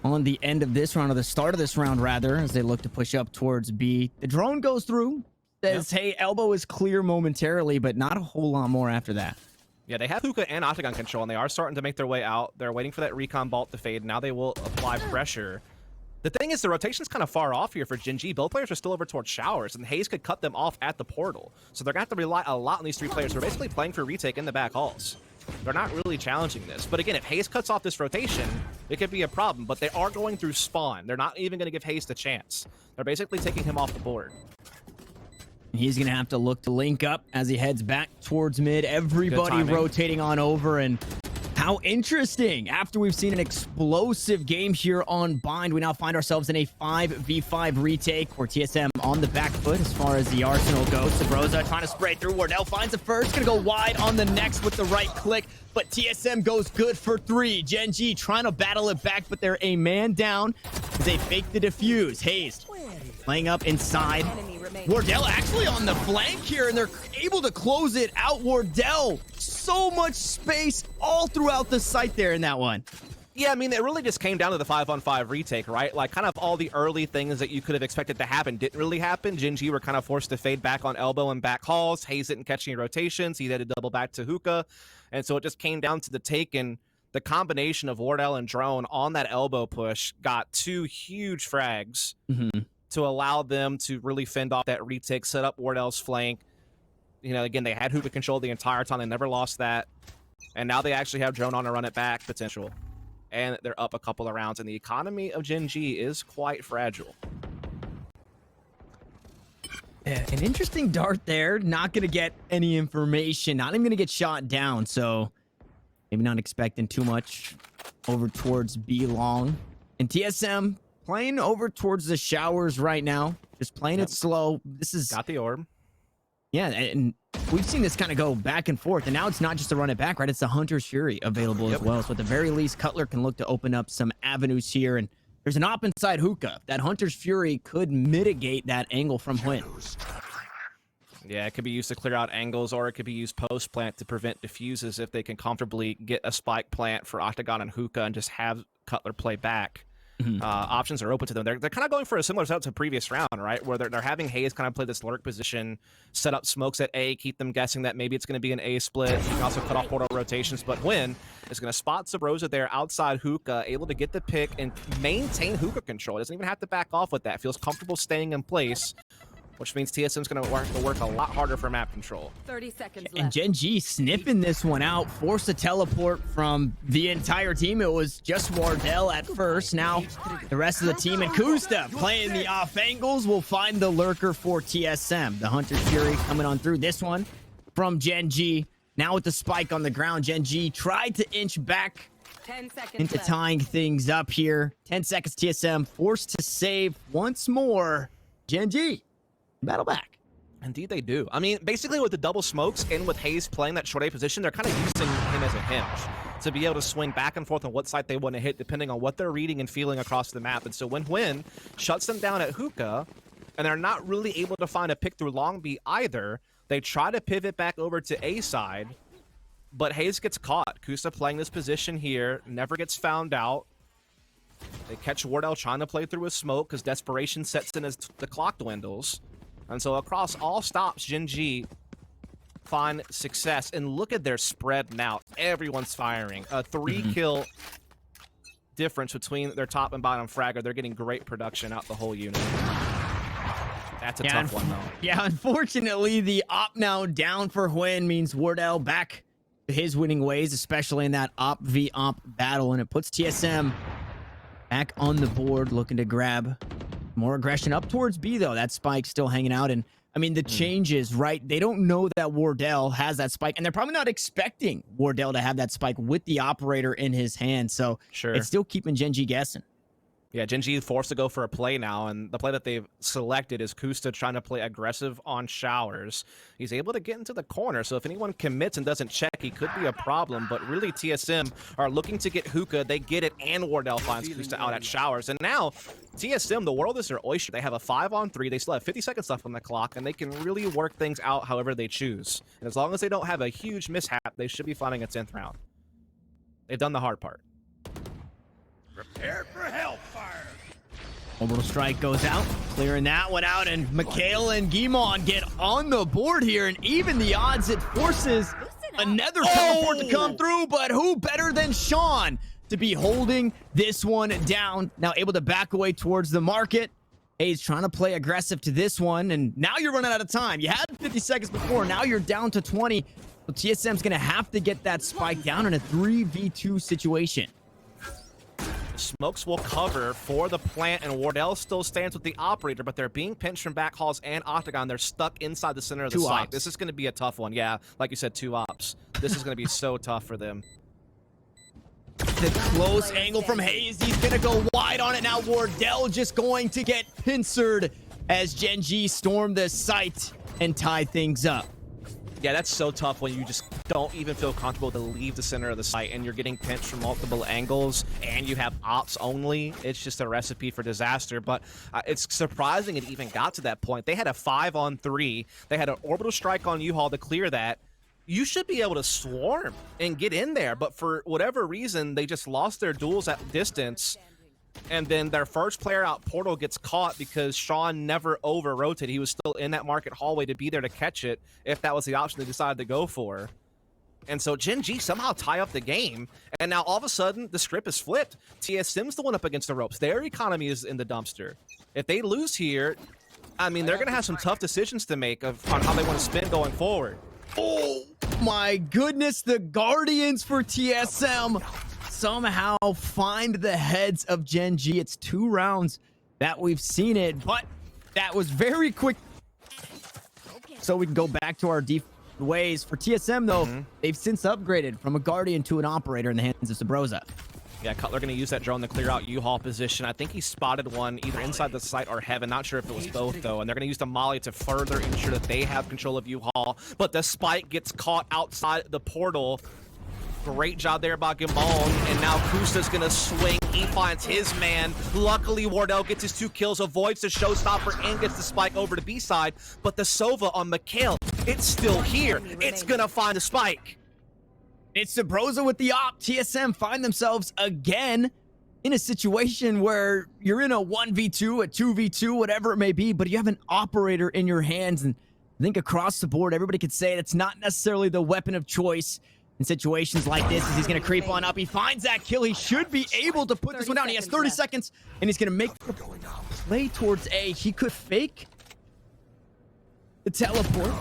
on the end of this round, or the start of this round rather, as they look to push up towards B. The drone goes through, says, hey, elbow is clear momentarily, but not a whole lot more after that. Yeah, they have Hookah and Octagon control, and they are starting to make their way out. They're waiting for that recon bolt to fade. Now they will apply pressure. The thing is, the rotation's kind of far off here for Gen.G. Both players are still over towards Showers, and Hayes could cut them off at the portal. So they're going to have to rely a lot on these 3 players who are basically playing for retake in the back halls. They're not really challenging this. But again, if Hayes cuts off this rotation, it could be a problem. But they are going through spawn. They're not even going to give Hayes the chance. They're basically taking him off the board. He's going to have to look to link up as he heads back towards mid. Everybody rotating on over, and how interesting. After we've seen an explosive game here on Bind, we now find ourselves in a 5v5 retake where TSM on the back foot as far as the arsenal goes. Sabrosa trying to spray through. Wardell finds the first, going to go wide on the next with the right click, but TSM goes good for 3. Gen.G trying to battle it back, but they're a man down as they fake the defuse. Hayes playing up inside. Wardell actually on the flank here, and they're able to close it out. Wardell, so much space all throughout the site there in that one. Yeah, I mean, it really just came down to the 5-on-5 retake, right? Like, kind of all the early things that you could have expected to happen didn't really happen. Gen.G were kind of forced to fade back on elbow and back halls. Hayes didn't catch any rotations. He had to double back to Hookah. And so it just came down to the take, and the combination of Wardell and Drone on that elbow push got 2 huge frags to allow them to really fend off that retake, set up Wardell's flank. You know, again, they had Hookah control the entire time. They never lost that. And now they actually have Drone on a run it back potential. And they're up a couple of rounds. And the economy of Gen.G is quite fragile. Yeah, an interesting dart there. Not going to get any information. Not even going to get shot down. So maybe not expecting too much over towards B long. And TSM playing over towards the Showers right now. Just playing it slow. This is... Got the orb. Yeah, and we've seen this kind of go back and forth. And now it's not just to run it back, right? It's the Hunter's Fury available as well. So at the very least, Cutler can look to open up some avenues here. And there's an op inside Hookah. That Hunter's Fury could mitigate that angle from Hwin. Yeah, it could be used to clear out angles, or it could be used post-plant to prevent diffuses if they can comfortably get a spike plant for Octagon and Hookah and just have Cutler play back. Options are open to them. They're kind of going for a similar setup to previous round, right? Where they're having Hayes kind of play this lurk position, set up smokes at A, keep them guessing that maybe it's going to be an A split. You can also cut off portal rotations, but Hwin is going to spot Sabrosa there outside Hookah, able to get the pick and maintain Hookah control. Doesn't even have to back off with that. Feels comfortable staying in place, which means TSM's going to work a lot harder for map control. 30 seconds left. And Gen.G sniffing this one out, forced a teleport from the entire team. It was just Wardell at first. Now the rest of the team, and Kusta playing the off angles will find the lurker for TSM. The Hunter's Fury coming on through this one from Gen.G. Now with the spike on the ground, Gen.G tried to inch back 10 seconds into left. tying things up here. 10 seconds, TSM forced to save once more. Gen.G. battle back. Indeed they do. I mean, basically with the double smokes and with Hayes playing that short A position, they're kind of using him as a hinge to be able to swing back and forth on what side they want to hit depending on what they're reading and feeling across the map. And so when Hwin shuts them down at Hookah, and they're not really able to find a pick through long B either, they try to pivot back over to A side, but Hayes gets caught. Kusa playing this position here, never gets found out. They catch Wardell trying to play through a smoke because desperation sets in as the clock dwindles. And so across all stops, Gen.G find success. And look at their spread now. Everyone's firing. A 3-kill difference between their top and bottom fragger. They're getting great production out the whole unit. That's a tough one, though. Yeah, unfortunately, the op now down for Hwin means Wardell back to his winning ways, especially in that op v op battle, and it puts TSM back on the board, looking to grab more aggression up towards B, though. That spike still hanging out, and I mean, the changes, right? They don't know that Wardell has that spike, and they're probably not expecting Wardell to have that spike with the operator in his hand, so it's still keeping Gen.G guessing. Yeah, Gen.G forced to go for a play now, and the play that they've selected is Kusta trying to play aggressive on Showers. He's able to get into the corner, so if anyone commits and doesn't check, he could be a problem, but really TSM are looking to get Hookah. They get it, and Wardell finds Kusta out at Showers, and now TSM, the world is their oyster. They have a 5-on-3, they still have 50 seconds left on the clock, and they can really work things out however they choose. And as long as they don't have a huge mishap, they should be finding a 10th round. They've done the hard part. Prepare for hellfire. Orbital strike goes out, clearing that one out, and Mikhail and Gimon get on the board here, and even the odds, it forces another teleport to come through, but who better than Sean to be holding this one down? Now able to back away towards the market. He's trying to play aggressive to this one, and now you're running out of time. You had 50 seconds before, now you're down to 20. So TSM's gonna have to get that spike down in a 3v2 situation. Smokes will cover for the plant, and Wardell still stands with the operator, but they're being pinched from back halls and Octagon. They're stuck inside the center of the site. This is going to be a tough one. Yeah, like you said, 2 ops. This is going to be so tough for them. The close angle from Hayes. He's going to go wide on it now. Wardell just going to get pincered as Gen.G storm the site and tie things up. Yeah, that's so tough when you just don't even feel comfortable to leave the center of the site and you're getting pinched from multiple angles and you have ops only. It's just a recipe for disaster, but it's surprising it even got to that point. They had a 5-on-3. They had an orbital strike on U-Haul to clear that. You should be able to swarm and get in there, but for whatever reason, they just lost their duels at distance. And then their first player out portal gets caught because Sean never over-rotated. He was still in that market hallway to be there to catch it if that was the option they decided to go for. And so Gen.G somehow tie up the game, and now all of a sudden the script is flipped. TSM's the one up against the ropes. Their economy is in the dumpster. If they lose here, I mean, they're going to have some tough decisions to make on how they want to spin going forward. Oh my goodness, the Guardians for TSM somehow find the heads of Gen.G. It's 2 rounds that we've seen it, but that was very quick. So we can go back to our deep ways. For TSM, though, they've since upgraded from a Guardian to an operator in the hands of Sabrosa. Yeah, Cutler going to use that drone to clear out U-Haul position. I think he spotted one either inside the site or heaven. Not sure if it was both, though. And they're going to use the Molly to further ensure that they have control of U-Haul. But the spike gets caught outside the portal. Great job there by Gimon, and now Kusta's gonna swing. He finds his man. Luckily, Wardell gets his 2 kills, avoids the showstopper, and gets the spike over to B side. But the Sova on Mikhail, it's still here. It's gonna find a spike. It's Sabrosa with the op. TSM find themselves again in a situation where you're in a 1v2, a 2v2, whatever it may be, but you have an operator in your hands, and I think across the board, everybody could say that's not necessarily the weapon of choice in situations like this. As he's going to creep on up, he finds that kill. He should be able to put this one down. He has 30 seconds, and he's going to make the play towards A. He could fake the teleport.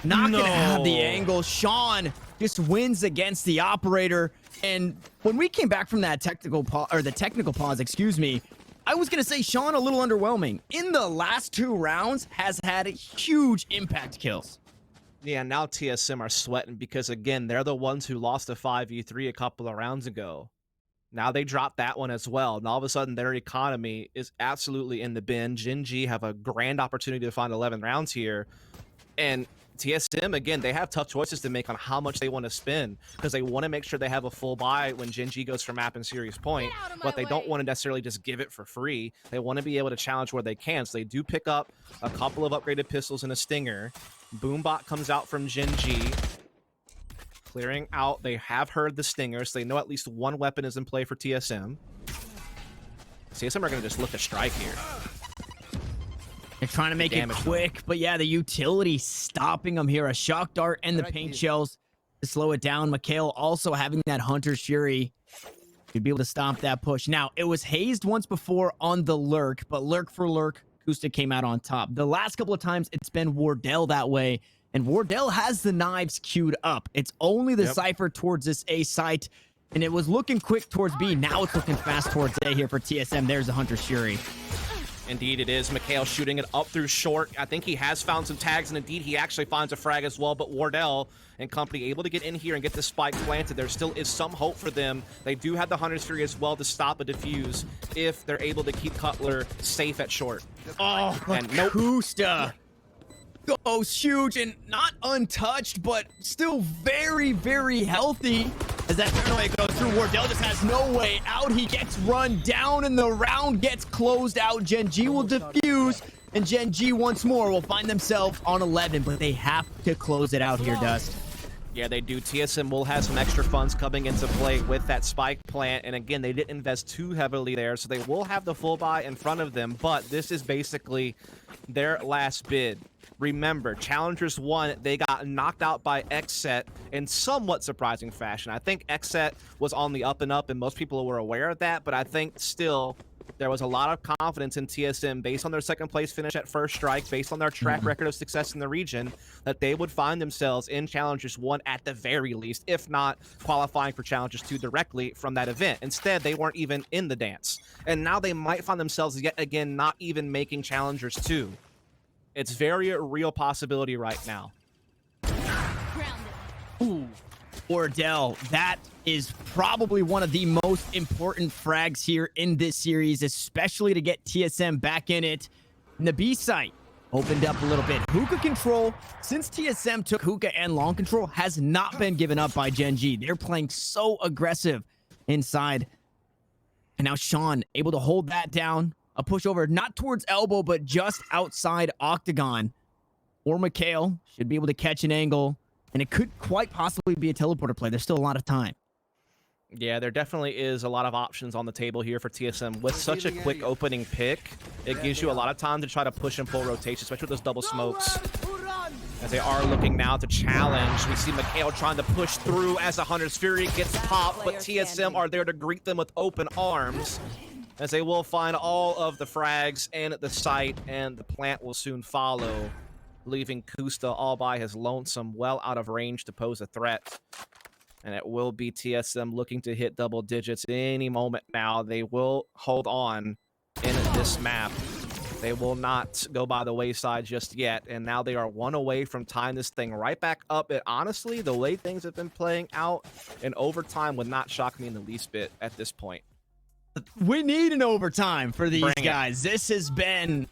Not going to have the angle. Sean just wins against the operator. And when we came back from that technical pause, excuse me, I was going to say Sean a little underwhelming. In the last 2 rounds, has had huge impact kills. Yeah, now TSM are sweating because, again, they're the ones who lost a 5v3 a couple of rounds ago. Now they dropped that one as well, and all of a sudden their economy is absolutely in the bin. Gen.G have a grand opportunity to find 11 rounds here, and TSM, again, they have tough choices to make on how much they want to spend because they want to make sure they have a full buy when Gen.G goes for map and serious point, but they don't want to necessarily just give it for free. They want to be able to challenge where they can, so they do pick up a couple of upgraded pistols and a stinger. Boombot comes out from Gen.G, clearing out. They have heard the stingers, so they know at least one weapon is in play for TSM. TSM are going to just look to strike here. They're trying to make it quick, but yeah, the utility stopping them here. A shock dart and the paint shells to slow it down. Mikhail also having that Hunter's Fury to be able to stop that push. Now, it was hazed once before on the lurk, but lurk for lurk, Kusta came out on top. The last couple of times, it's been Wardell that way, and Wardell has the knives queued up. It's only the Cypher towards this A site, and it was looking quick towards B. Now it's looking fast towards A here for TSM. There's the Hunter's Fury. Indeed it is. Mikhail shooting it up through short. I think he has found some tags, and indeed he actually finds a frag as well, but Wardell and company able to get in here and get the spike planted. There still is some hope for them. They do have the Hunter's Fury as well to stop a defuse if they're able to keep Cutler safe at short. Oh, but Kusta goes huge and not untouched, but still very, very healthy. As that paranoia goes through, Wardell just has no way out. He gets run down and the round gets closed out. Gen.G will defuse, and Gen.G once more will find themselves on 11, but they have to close it out here, Dust. Yeah, they do. TSM will have some extra funds coming into play with that spike plant. And again, they didn't invest too heavily there, so they will have the full buy in front of them. But this is basically their last bid. Remember, Challengers 1, they got knocked out by XSET in somewhat surprising fashion. I think XSET was on the up and up, and most people were aware of that. But I think still there was a lot of confidence in TSM based on their second place finish at First Strike, based on their track record of success in the region, that they would find themselves in Challengers 1 at the very least, if not qualifying for Challengers 2 directly from that event. Instead, they weren't even in the dance. And now they might find themselves yet again not even making Challengers 2. It's very real possibility right now. Ooh. Wardell, that is probably one of the most important frags here in this series, especially to get TSM back in it. And the B site opened up a little bit. Hookah control, since TSM took hookah and long control, has not been given up by Gen.G. They're playing so aggressive inside. And now Sean able to hold that down. A push over, not towards elbow, but just outside octagon. Or Mikhail should be able to catch an angle. And it could quite possibly be a teleporter play. There's still a lot of time. Yeah, there definitely is a lot of options on the table here for TSM. With such a quick opening pick, it gives you a lot of time to try to push and pull rotation, especially with those double smokes. As they are looking now to challenge, we see Mikhail trying to push through as the Hunter's Fury gets popped, but TSM are there to greet them with open arms, as they will find all of the frags and the site, and the plant will soon follow, leaving Kusta all by his lonesome, well out of range to pose a threat. And it will be TSM looking to hit double digits any moment now. They will hold on in this map. They will not go by the wayside just yet. And now they are one away from tying this thing right back up. And honestly, the way things have been playing out in overtime would not shock me in the least bit at this point. We need an overtime for these guys. This has been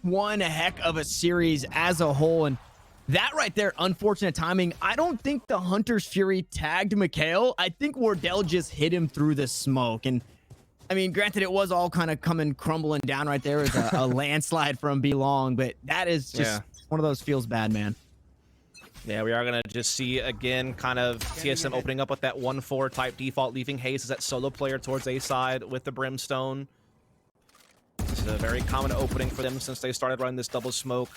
one heck of a series as a whole, and that right there, unfortunate timing. I don't think the Hunter's Fury tagged Mikhail. I think Wardell just hit him through the smoke. And I mean, granted, it was all kind of coming crumbling down right there as a landslide from B-Long, but that is just one of those feels bad, man. Yeah, we are going to just see, again, kind of TSM opening up with that 1-4 type default, leaving Hayes as that solo player towards A side with the Brimstone. This is a very common opening for them since they started running this double smoke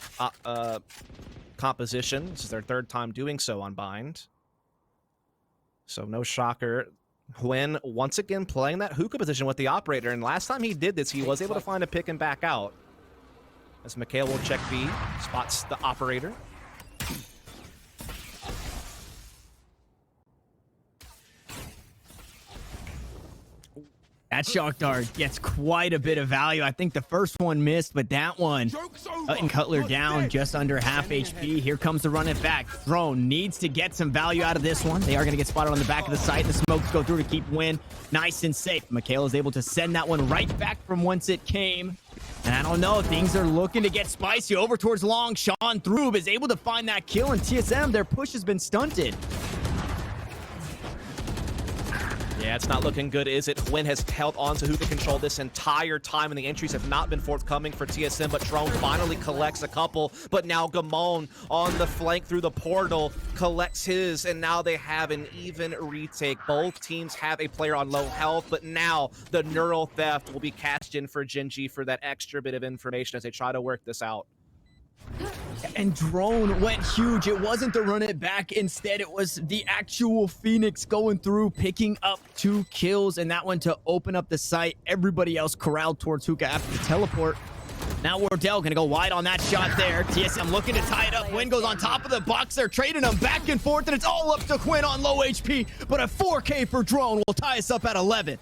composition. This is their third time doing so on Bind. So no shocker. Hwin once again playing that hookah position with the operator, and last time he did this, he was able to find a pick and back out. As Mikhail will check B, spots the operator. That shock dart gets quite a bit of value. I think the first one missed, but that one, cutting Cutler down just under half HP. Here comes the run it back. Throne needs to get some value out of this one. They are going to get spotted on the back of the site. The smokes go through to keep Win nice and safe. Mikhail is able to send that one right back from whence it came. And I don't know, things are looking to get spicy over towards Long. Sean Thrube is able to find that kill, and TSM, their push has been stunted. Yeah, it's not looking good, is it? Win has held on to Hookah control this entire time, and the entries have not been forthcoming for TSM, but Drone finally collects a couple, but now Gamon on the flank through the portal collects his, and now they have an even retake. Both teams have a player on low health, but now the neural theft will be cashed in for Gen.G for that extra bit of information as they try to work this out. And Drone went huge. It wasn't the run it back. Instead, it was the actual Phoenix going through, picking up 2 kills, and that one to open up the site. Everybody else corralled towards Hookah after the teleport. Now Wardell gonna go wide on that shot there. TSM looking to tie it up. Quinn goes on top of the box. They're trading them back and forth, and it's all up to Quinn on low HP. But a 4K for Drone will tie us up at 11.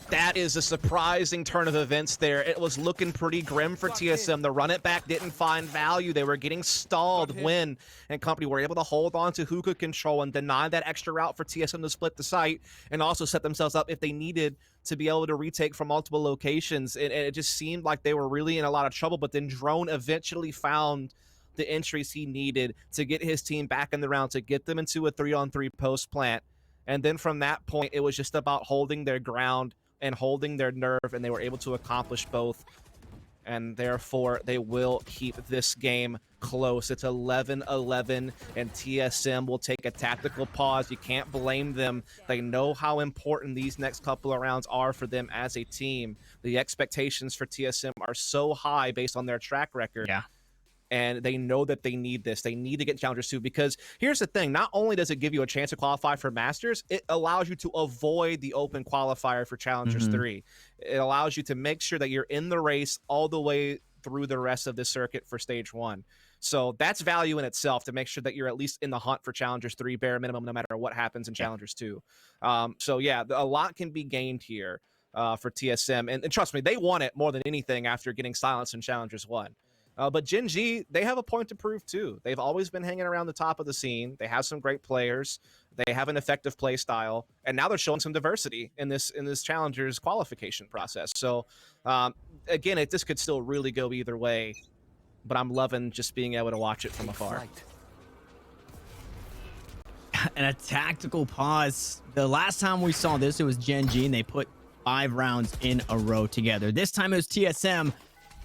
That is a surprising turn of events there. It was looking pretty grim for TSM. The run it back didn't find value. They were getting stalled. Win and company were able to hold on to Hookah control and deny that extra route for TSM to split the site, and also set themselves up if they needed to be able to retake from multiple locations. And it just seemed like they were really in a lot of trouble, but then Drone eventually found the entries he needed to get his team back in the round, to get them into a 3-on-3 post plant. And then from that point, it was just about holding their ground and holding their nerve, and they were able to accomplish both, and therefore they will keep this game close. It's 11-11, and TSM will take a tactical pause. You can't blame them. They know how important these next couple of rounds are for them as a team. The expectations for TSM are so high based on their track record. Yeah. And they know that they need this. They need to get Challengers 2, because here's the thing. Not only does it give you a chance to qualify for Masters, it allows you to avoid the open qualifier for Challengers 3. It allows you to make sure that you're in the race all the way through the rest of the circuit for Stage 1. So that's value in itself, to make sure that you're at least in the hunt for Challengers 3, bare minimum, no matter what happens in Challengers 2. So yeah, a lot can be gained here for TSM. And trust me, they want it more than anything after getting silenced in Challengers 1. But Gen.G, they have a point to prove too. They've always been hanging around the top of the scene. They have some great players. They have an effective play style, and now they're showing some diversity in this Challengers qualification process. So again, this could still really go either way, but I'm loving just being able to watch it from afar. And a tactical pause. The last time we saw this, it was Gen.G, and they put 5 rounds in a row together. This time it was TSM,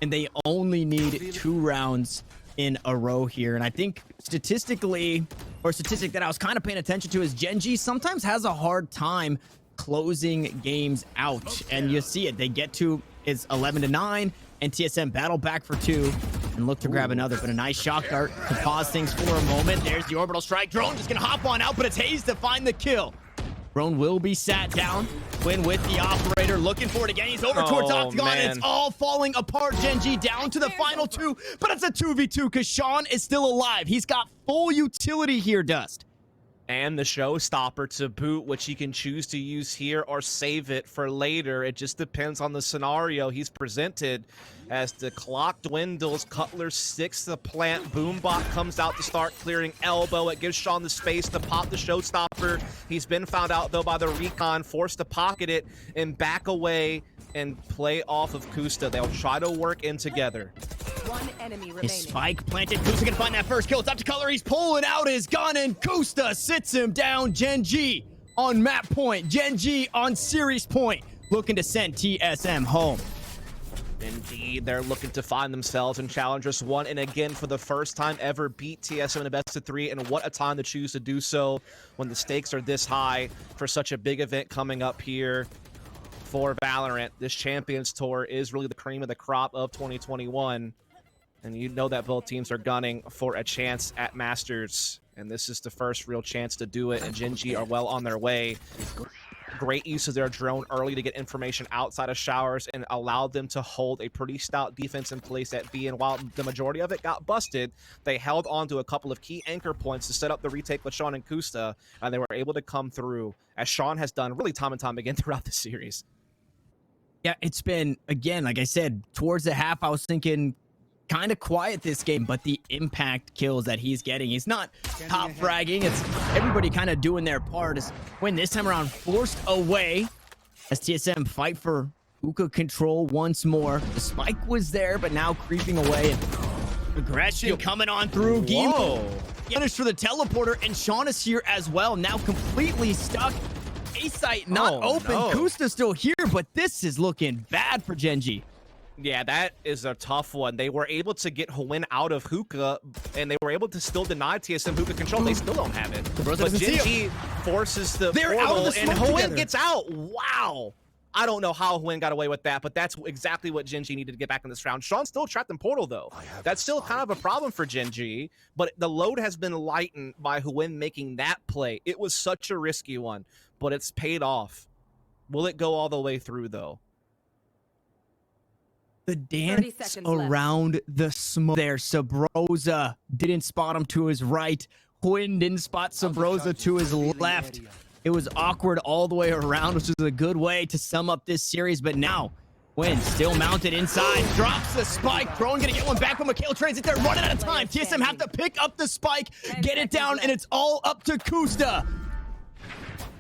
and they only need 2 rounds in a row here. And I think statistically, or a statistic that I was kind of paying attention to, is Gen.G sometimes has a hard time closing games out. And you see it. They get to, it's 11-9, and TSM battle back for 2 and look to grab another. But a nice shock dart to pause things for a moment. There's the orbital strike. Drone just going to hop on out, but it's Hayes to find the kill. Drone will be sat down. Quinn with the operator, looking for it again. He's over towards Octagon, and it's all falling apart. Gen.G down to the final 2, but it's a 2v2 because Sean is still alive. He's got full utility here, Dust. And the showstopper to boot, which he can choose to use here or save it for later. It just depends on the scenario he's presented. As the clock dwindles, Cutler sticks the plant. Boombot comes out to start clearing elbow. It gives Sean the space to pop the showstopper. He's been found out, though, by the recon, forced to pocket it and back away and play off of Kusta. They'll try to work in together. One enemy remaining. His spike planted. Kusta can find that first kill. It's up to Cutler. He's pulling out his gun, and Kusta sits him down. Gen.G on map point. Gen.G on series point, looking to send TSM home. Indeed, they're looking to find themselves in Challengers 1, and again, for the first time ever, beat TSM in a best of 3, and what a time to choose to do so when the stakes are this high for such a big event coming up here for Valorant. This Champions Tour is really the cream of the crop of 2021, and you know that both teams are gunning for a chance at Masters, and this is the first real chance to do it, and Gen.G are well on their way. Great use of their drone early to get information outside of showers and allowed them to hold a pretty stout defense in place at B. And while the majority of it got busted, they held on to a couple of key anchor points to set up the retake with Sean and Kusta, and they were able to come through, as Sean has done really time and time again throughout the series. Yeah, it's been, again, like I said, towards the half, I was thinking kind of quiet this game, but the impact kills that he's getting, he's not top fragging. It's everybody kind of doing their part. As Quinn this time around forced away as TSM fight for Hookah control once more. The spike was there, but now creeping away. And aggression coming on through. Gimo finished for the teleporter, and Sean is here as well, now completely stuck. sight not open. No. Kusta's still here, but this is looking bad for Gen.G. Yeah, that is a tough one. They were able to get Hwin out of hookah, and they were able to still deny TSM hookah control. They still don't have it. Bros But doesn't see Gen.G forces the They're out portal, of the and smoke Hwin together. gets out. Wow. I don't know how Hwin got away with that, but that's exactly what Gen.G needed to get back in this round. Sean's still trapped in portal, though. That's still kind of a problem for Gen.G, but the load has been lightened by Hwin making that play. It was such a risky one, but it's paid off. Will it go all the way through, though? The dance seconds left. around the smoke there. Sabrosa didn't spot him to his right. Hwin didn't spot Sabrosa to his left. It was awkward all the way around, which is a good way to sum up this series. But now, Hwin still mounted inside, drops the spike. Drone gonna get one back from Mikhail. Transit there, running out of time. TSM have to pick up the spike, get it down, and it's all up to Kusta.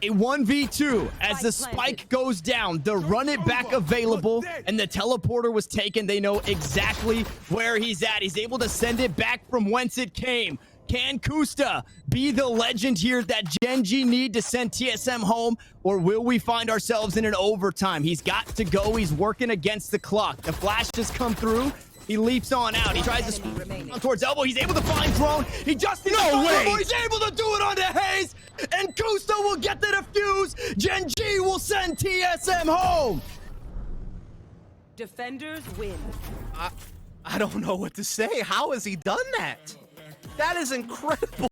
A 1v2 as the spike goes down, the run it back available, and the teleporter was taken. They know exactly where he's at. He's able to send it back from whence it came. Can Kusta be the legend here that Gen.G need to send TSM home, or will we find ourselves in an overtime? He's got to go. He's working against the clock. The flash just come through. He leaps on out. He tries to sprint on towards elbow. He's able to find Drone. He just needs No way! He's able to do it onto Hayes, and Kusta will get the defuse. Gen.G will send TSM home. Defenders win. I don't know what to say. How has he done that? That is incredible.